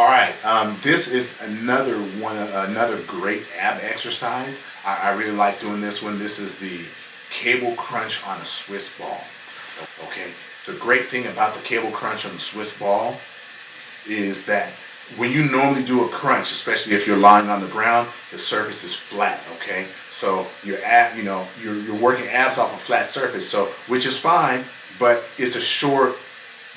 All right, this is another great ab exercise. I really like doing this one. This is the cable crunch on a Swiss ball. Okay, the great thing about the cable crunch on the Swiss ball is that when you normally do a crunch, especially if you're lying on the ground, the surface is flat. Okay, so you're working abs off a flat surface, so which is fine, but it's a short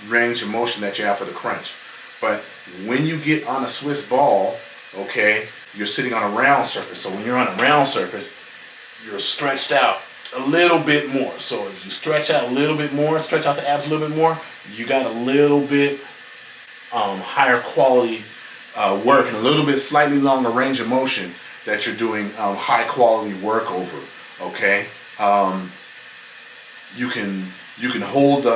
range of motion that you have for the crunch. But when you get on a Swiss ball, okay, you're sitting on a round surface. So when you're on a round surface, you're stretched out a little bit more. So if you stretch out a little bit more, stretch out the abs a little bit more, you got a little bit higher quality work and a little bit slightly longer range of motion that you're doing high quality work over. Okay, you can hold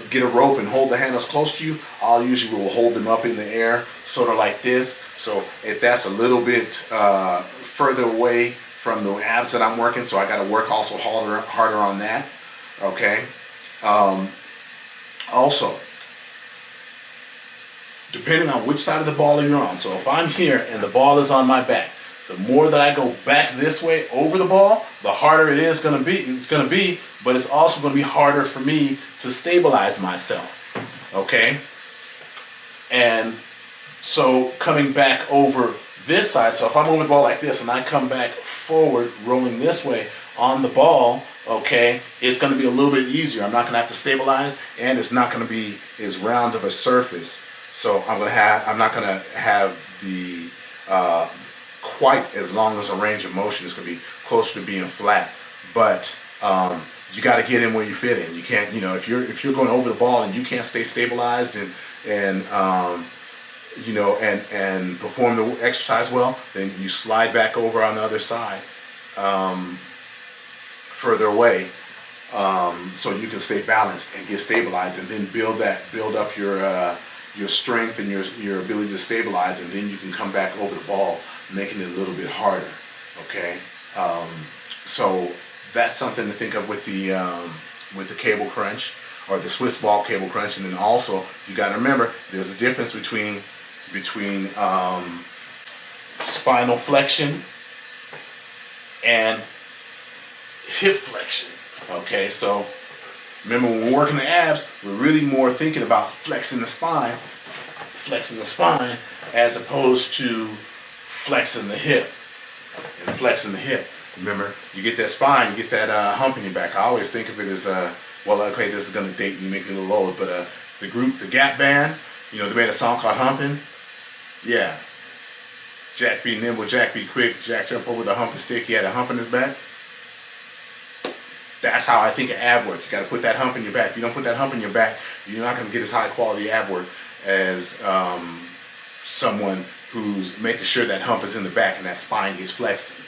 get a rope and hold the handles close to you. I'll usually will hold them up in the air, sort of like this. So if that's a little bit further away from the abs that I'm working, so I got to work also harder on that. Okay. Also, depending on which side of the ball you're on. So if I'm here and the ball is on my back, the more that I go back this way over the ball, the harder it is going to be. It's going to be, but it's also going to be harder for me to stabilize myself. Okay? And so coming back over this side, so if I'm over the ball like this and I come back forward, rolling this way on the ball, okay, it's going to be a little bit easier. I'm not going to have to stabilize, and it's not going to be as round of a surface. So I'm not going to have the quite as long as a range of motion. It's going to be closer to being flat, but you got to get in where you fit in. You can't, if you're going over the ball and you can't stay stabilized and perform the exercise well, then you slide back over on the other side, further away, so you can stay balanced and get stabilized, and then build up your strength and your ability to stabilize, and then you can come back over the ball, making it a little bit harder. Okay, so that's something to think of with the cable crunch or the Swiss ball cable crunch. And then also you got to remember there's a difference between spinal flexion and hip flexion. Okay, so remember, when we're working the abs, we're really more thinking about flexing the spine as opposed to flexing the hip. And flexing the hip, remember, you get that spine, you get that hump in your back. I always think of it as okay, this is gonna date me, make me a little old, but the group, the Gap Band, they made a song called Humpin'. Yeah. Jack be nimble, Jack be quick, Jack jump over the humping stick. He had a hump in his back. That's how I think of ab work. You got to put that hump in your back. If you don't put that hump in your back, you're not going to get as high quality ab work as someone who's making sure that hump is in the back and that spine is flexing.